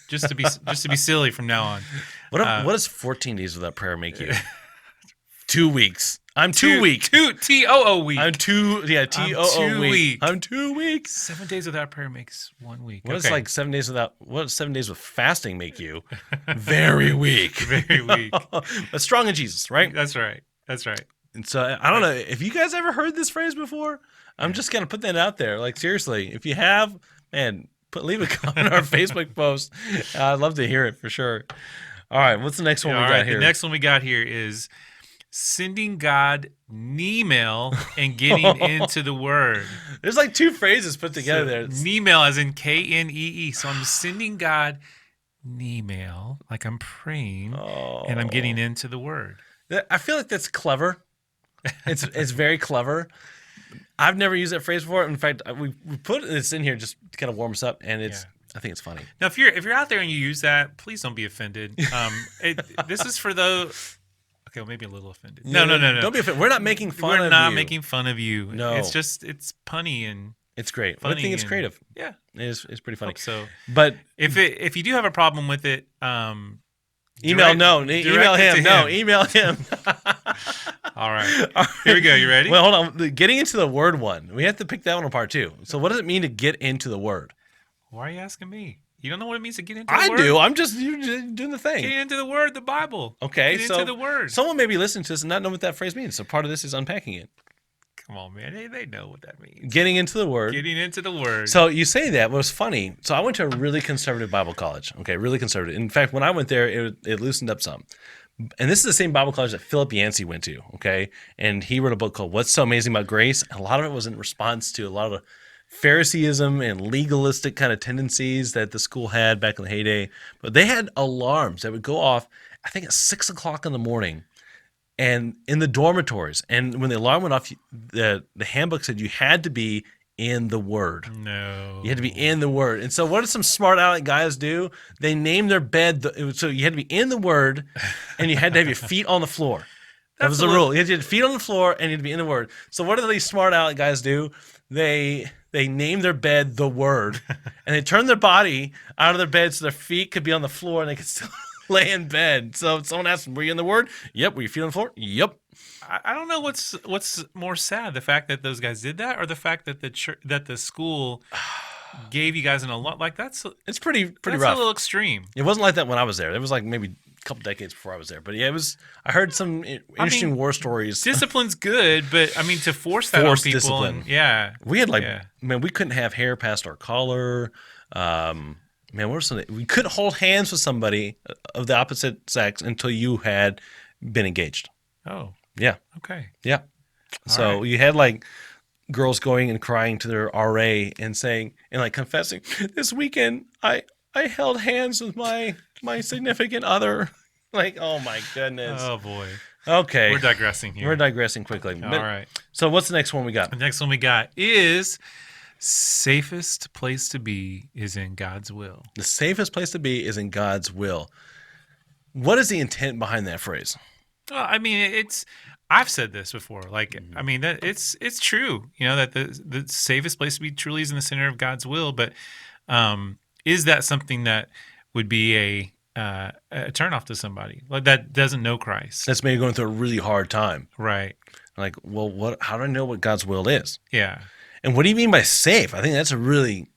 be silly from now on. What does 14 days without prayer make you? 2 weeks. I'm 2 weeks. TOO week. I'm 2. Yeah, TOO week. I'm 2 weeks. 7 days without prayer makes 1 week. What does 7 days what does 7 days with fasting make you? Very weak. Very weak. But strong in Jesus, right? That's right. And so I don't know if you guys ever heard this phrase before. I'm just gonna put that out there. Like, seriously, if you have, man, leave a comment on our Facebook post. I'd love to hear it for sure. All right, what's the next one we got here? The next one we got here is sending God an email and getting into the Word. There's 2 phrases put together there. Email as in KNEE. So I'm sending God an email, like I'm praying, and I'm getting into the Word. I feel like that's clever. It's very clever. I've never used that phrase before. In fact, we put this in here just to kind of warm us up, and I think it's funny. Now, if you're out there and you use that, please don't be offended. This is for those. Okay, well, maybe a little offended. No. Don't be offended. We're not making fun of you. We're not making fun of you. No. It's punny and it's great. Funny I think it's creative. Yeah. It's pretty funny. Hope so. But if you do have a problem with it, email him. No, email him. All right. Here we go. You ready? Well, hold on. Getting into the Word one. We have to pick that one apart too. So what does it mean to get into the Word? Why are you asking me? You don't know what it means to get into the Word? I do. I'm just doing the thing. Get into the Word, the Bible. Okay. Get into the Word. Someone may be listening to this and not know what that phrase means. So part of this is unpacking it. Come on, man. They know what that means. Getting into the Word. Getting into the Word. So you say that, but it was funny. So I went to a really conservative Bible college. Okay, really conservative. In fact, when I went there, it loosened up some. And this is the same Bible college that Philip Yancey went to, okay? And he wrote a book called What's So Amazing About Grace? And a lot of it was in response to a lot of Phariseeism and legalistic kind of tendencies that the school had back in the heyday. But they had alarms that would go off, I think at 6 o'clock in the morning, and in the dormitories. And when the alarm went off, the handbook said you had to be in the Word. No. You had to be in the Word. And so what did some smart aleck guys do? They named their bed, so you had to be in the Word, and you had to have your feet on the floor. That was the rule. You had to have your feet on the floor, and you had to be in the Word. So what do these smart aleck guys do? They named their bed the Word, and they turned their body out of their bed so their feet could be on the floor, and they could still lay in bed. So if someone asked them, were you in the Word? Yep. Were your feet on the floor? Yep. I don't know what's more sad, the fact that those guys did that, or the fact that the school gave you guys an alarm. Like it's pretty rough. That's a little extreme. It wasn't like that when I was there. It was like maybe a couple decades before I was there. But yeah, it was. I heard some interesting war stories. Discipline's good, but I mean to force that on people. Discipline. We had man, we couldn't have hair past our collar. Man, what was something? We couldn't hold hands with somebody of the opposite sex until you had been engaged. Oh. Yeah. Okay. Yeah. So you had like girls going and crying to their RA and saying and like confessing, this weekend I held hands with my significant other. Like, oh my goodness. Oh boy. Okay. We're digressing here. We're digressing quickly. All right. So what's the next one we got? The next one we got is safest place to be is in God's will. The safest place to be is in God's will. What is the intent behind that phrase? Well, I mean, I've said this before. Like, I mean, that it's true. You know that the safest place to be truly is in the center of God's will. But is that something that would be a turnoff to somebody like that doesn't know Christ? That's maybe going through a really hard time, right? Like, well, how do I know what God's will is? Yeah. And what do you mean by safe? I think that's a really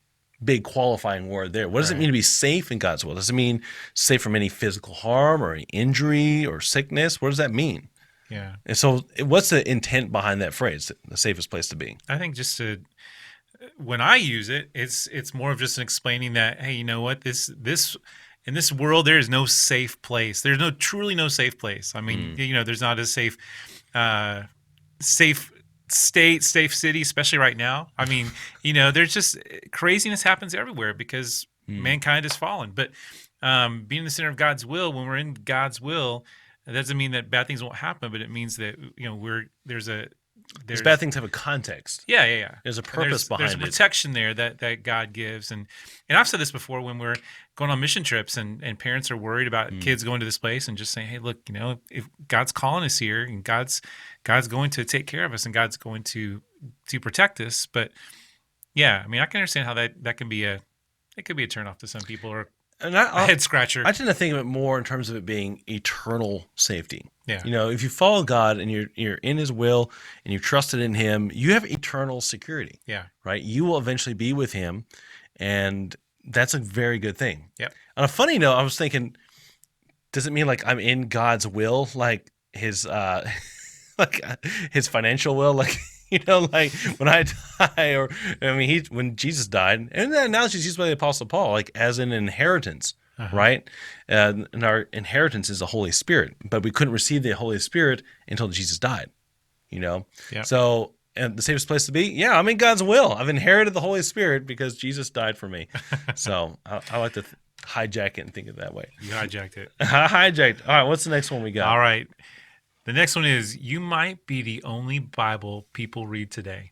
big qualifying word there. What does it mean to be safe in God's will? Does it mean safe from any physical harm or any injury or sickness? What does that mean? Yeah. And so what's the intent behind that phrase, the safest place to be? I think when I use it, it's more of just explaining that, hey, you know what, this in this world, there is no safe place. There's truly no safe place. I mean, you know, there's not a safe state, safe city, especially right now. I mean, you know, there's just craziness happens everywhere because mankind has fallen. But being in the center of God's will, when we're in God's will, that doesn't mean that bad things won't happen, but it means that, you know, there's bad things have a context. Yeah. There's a purpose behind it. There's a protection there that God gives. And I've said this before when we're going on mission trips and parents are worried about kids going to this place and just saying, hey, look, you know, if God's calling us here and God's going to take care of us and God's going to protect us. But yeah, I mean, I can understand how that can be it could be a turnoff to some people or a head scratcher. I tend to think of it more in terms of it being eternal safety. Yeah. You know, if you follow God and you're in His will and you've trusted in Him, you have eternal security. Yeah. Right? You will eventually be with Him, and that's a very good thing. Yep. On a funny note, I was thinking, does it mean like I'm in God's will, like His like His financial will, like? You know, like when I die, or I mean, when Jesus died, and that analogy is used by the Apostle Paul, like as an inheritance, right? And our inheritance is the Holy Spirit, but we couldn't receive the Holy Spirit until Jesus died. You know, so and the safest place to be, yeah, I'm in God's will. I've inherited the Holy Spirit because Jesus died for me. So I like to hijack it and think of it that way. You hijacked it. I hijacked. All right, what's the next one we got? All right. The next one is, you might be the only Bible people read today.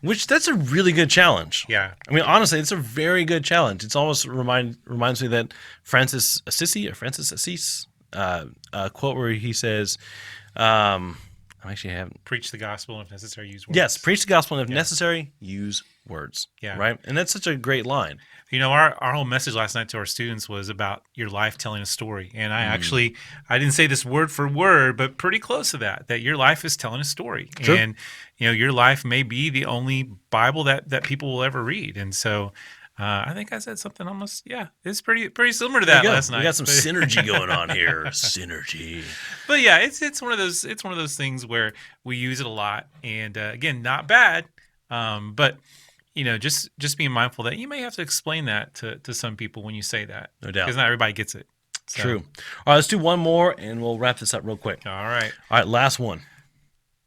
That's a really good challenge. Yeah. I mean, honestly, it's a very good challenge. It's almost reminds me that Francis Assisi quote where he says, I actually haven't. Preach the gospel, and if necessary, use words. Yes, preach the gospel, and if necessary, use words. Yeah. Right? And that's such a great line. You know, our whole message last night to our students was about your life telling a story. And I didn't say this word for word, but pretty close to that your life is telling a story. Sure. And, you know, your life may be the only Bible that people will ever read. And so I think I said something almost, it's pretty similar to that last night. We got some synergy going on here. Synergy. But yeah, it's one of those things where we use it a lot, and again, not bad, but just being mindful that you may have to explain that to some people when you say that. No doubt, because not everybody gets it. So. True. All right, let's do one more, and we'll wrap this up real quick. All right, last one.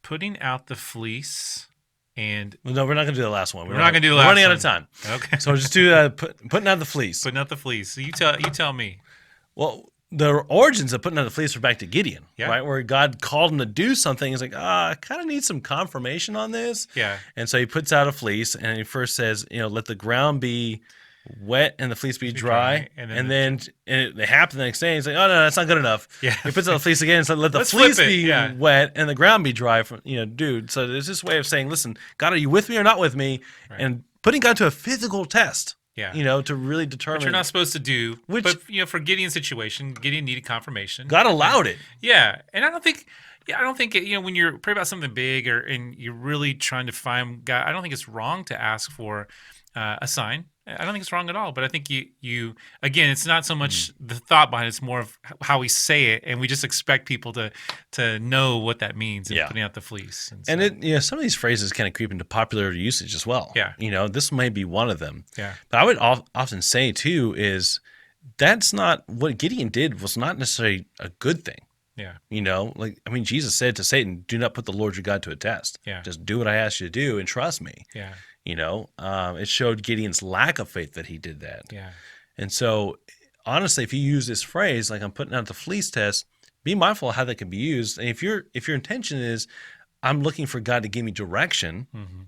Putting out the fleece. And no, we're not going to do the last one. We're not going to do the last one. We're running out of time. Okay. So just do putting out the fleece. Putting out the fleece. So you tell me. Well, the origins of putting out the fleece are back to Gideon, right? Where God called him to do something. He's like, I kind of need some confirmation on this. Yeah. And so he puts out a fleece, and he first says, let the ground be wet and the fleece be dry. And then it happened the next day. He's like, oh, no, that's not good enough. Yeah. He puts out the fleece again and says, let the fleece be wet and the ground be dry. Dude. So there's this way of saying, listen, God, are you with me or not with me? Right. And putting God to a physical test. Yeah. To really determine. What you're not supposed to do. But for Gideon's situation, Gideon needed confirmation. God allowed it. Yeah. And I don't think when you're praying about something big and you're really trying to find God, I don't think it's wrong to ask for a sign. I don't think it's wrong at all, but I think you again, it's not so much the thought behind it, it's more of how we say it, and we just expect people to know what that means in putting out the fleece. And some of these phrases kind of creep into popular usage as well. Yeah. This may be one of them. Yeah. But I would often say too is that's not what Gideon did was not necessarily a good thing. Yeah. Jesus said to Satan, do not put the Lord your God to a test. Yeah. Just do what I ask you to do and trust me. Yeah. It showed Gideon's lack of faith that he did that. Yeah. And so, honestly, if you use this phrase, like I'm putting out the fleece test, be mindful of how that can be used. And if your intention is, I'm looking for God to give me direction,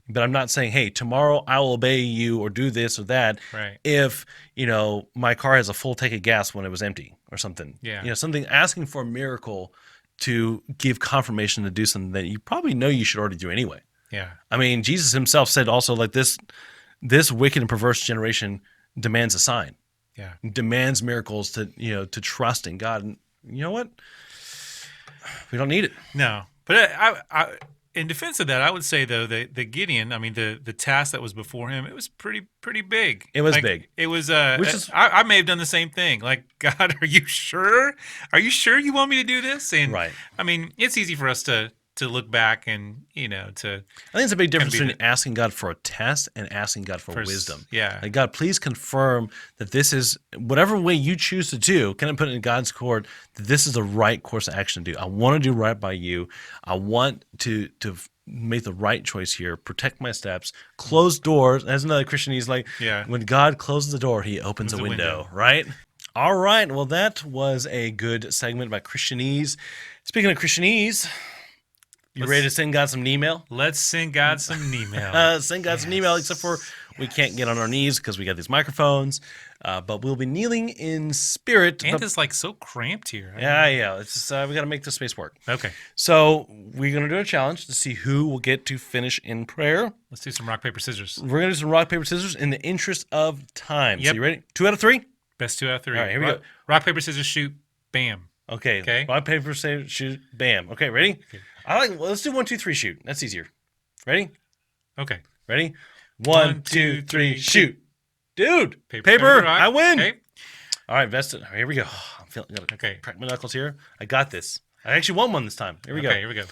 but I'm not saying, hey, tomorrow I will obey you or do this or that. Right. If, my car has a full tank of gas when it was empty or something. Yeah. Something asking for a miracle to give confirmation to do something that you probably know you should already do anyway. Yeah. I mean, Jesus himself said also like this wicked and perverse generation demands a sign. Yeah. Demands miracles to trust in God. And you know what? We don't need it. No. But I in defense of that, I would say though that the Gideon, I mean the task that was before him, it was pretty big. It was big. It was I may have done the same thing. Like, God, are you sure? Are you sure you want me to do this? And right. I mean, it's easy for us to look back and to I think it's a big difference between asking God for a test and asking God for wisdom. Yeah. Like, God, please confirm that this is whatever way you choose to do, can I put it in God's court that this is the right course of action to do. I want to do right by you. I want to make the right choice here, protect my steps, close doors. As another Christianese, like when God closes the door, he opens a window, right? All right. Well, that was a good segment about Christianese. Speaking of Christianese, you ready to send God some email? Let's send God some email. Send God some email, except for we can't get on our knees because we got these microphones. But we'll be kneeling in spirit. And it's like so cramped here. Yeah. It's just, we got to make the space work. Okay. So we're going to do a challenge to see who will get to finish in prayer. Let's do some rock, paper, scissors. We're going to do some rock, paper, scissors in the interest of time. Yep. So you ready? 2 out of 3? Best 2 out of 3. All right, here we go. Rock, paper, scissors, shoot, bam. Okay. Rock, paper, scissors, shoot, bam. Okay, ready? Okay. Let's do 1, 2, 3, shoot. That's easier. Ready? Okay. Ready? 1, 2, 3, shoot. Dude, paper I win. Okay. All right, vested. Here we go. I'm feeling okay. Crack my knuckles here. I got this. I actually won one this time. Here we go. Okay, here we go.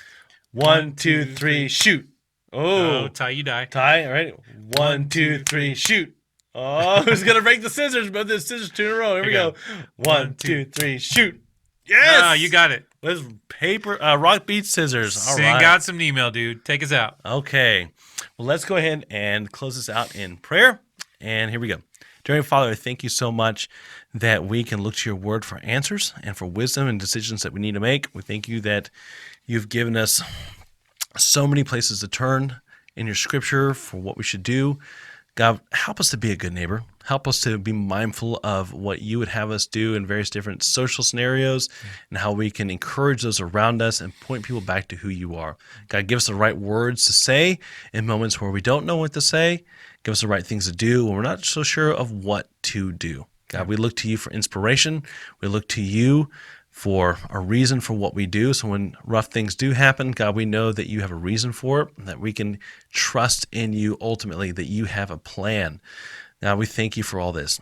1, 2, 3, shoot. Oh, tie, you die. Tie. All right. 1, 2, 3, shoot. Oh, who's gonna break the scissors? But the scissors 2 in a row. Here we go. 1, 2, 3, shoot. Yes, you got it. Let's paper, rock beats scissors. All right. Send God some email, dude. Take us out. Okay. Well, let's go ahead and close this out in prayer. And here we go. Dear Father, thank you so much that we can look to your word for answers and for wisdom and decisions that we need to make. We thank you that you've given us so many places to turn in your scripture for what we should do. God, help us to be a good neighbor. Help us to be mindful of what you would have us do in various different social scenarios and how we can encourage those around us and point people back to who you are. God, give us the right words to say in moments where we don't know what to say. Give us the right things to do when we're not so sure of what to do. God, we look to you for inspiration. We look to you for a reason for what we do. So when rough things do happen, God, we know that you have a reason for it, that we can trust in you ultimately, that you have a plan, God, we thank you for all this.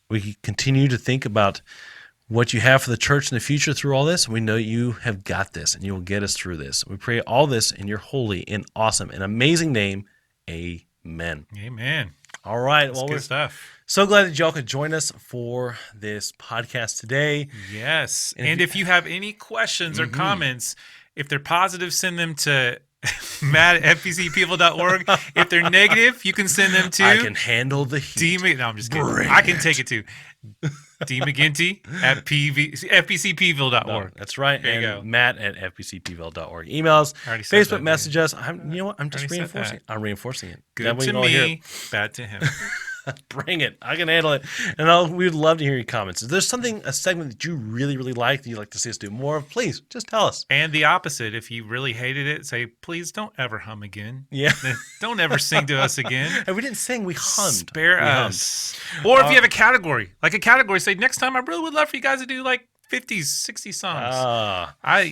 We continue to think about what you have for the church in the future through all this. We know you have got this, and you will get us through this. We pray all this in your holy and awesome and amazing name. Amen. Amen. All right. That's good stuff. So glad that y'all could join us for this podcast today. Yes. And if you have any questions or comments, if they're positive, send them to Matt at fpcpeople.org. If they're negative, you can send them to... I can handle the heat. No, I'm just kidding. I can take it to dmcginty at fpcpeople.org. No, that's right. There you go. Matt at fpcpeople.org. Emails, Facebook, message us. You know what? I'm just reinforcing it. I'm reinforcing it. Good to me, bad to him. Bring it. I can handle it. And we would love to hear your comments. If there's a segment that you really, really like that you'd like to see us do more of, please just tell us. And the opposite. If you really hated it, say, please don't ever hum again. Yeah. Don't ever sing to us again. And we didn't sing. We hummed. Spare us. Or if you have a category, say, next time I really would love for you guys to do like 50s, 60s songs.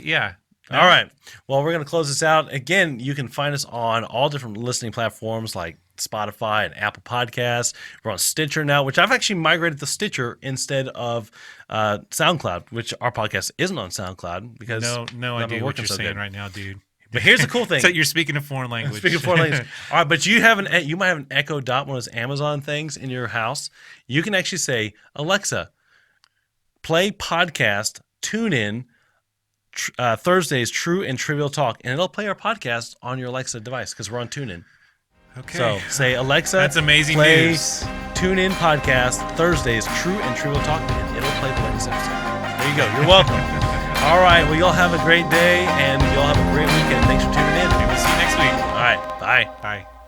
Yeah. All right. Well, we're going to close this out. Again, you can find us on all different listening platforms like Spotify and Apple Podcasts. We're on Stitcher now, which I've actually migrated to Stitcher instead of SoundCloud, which our podcast isn't on SoundCloud because no idea what you're saying right now, dude. But here's the cool thing: so you're speaking a foreign language. Speaking of foreign language. All right, but you might have an Echo Dot, one of those Amazon things in your house. You can actually say, Alexa, play podcast, tune in. Thursday's True and Trivial Talk, and it'll play our podcast on your Alexa device because we're on TuneIn. Okay. So say, Alexa, that's amazing play news. TuneIn podcast, Thursday's True and Trivial Talk, and it'll play the latest episode. There you go. You're welcome. All right. Well, y'all have a great day, and y'all have a great weekend. Thanks for tuning in. We'll see you next week. All right. Bye. Bye.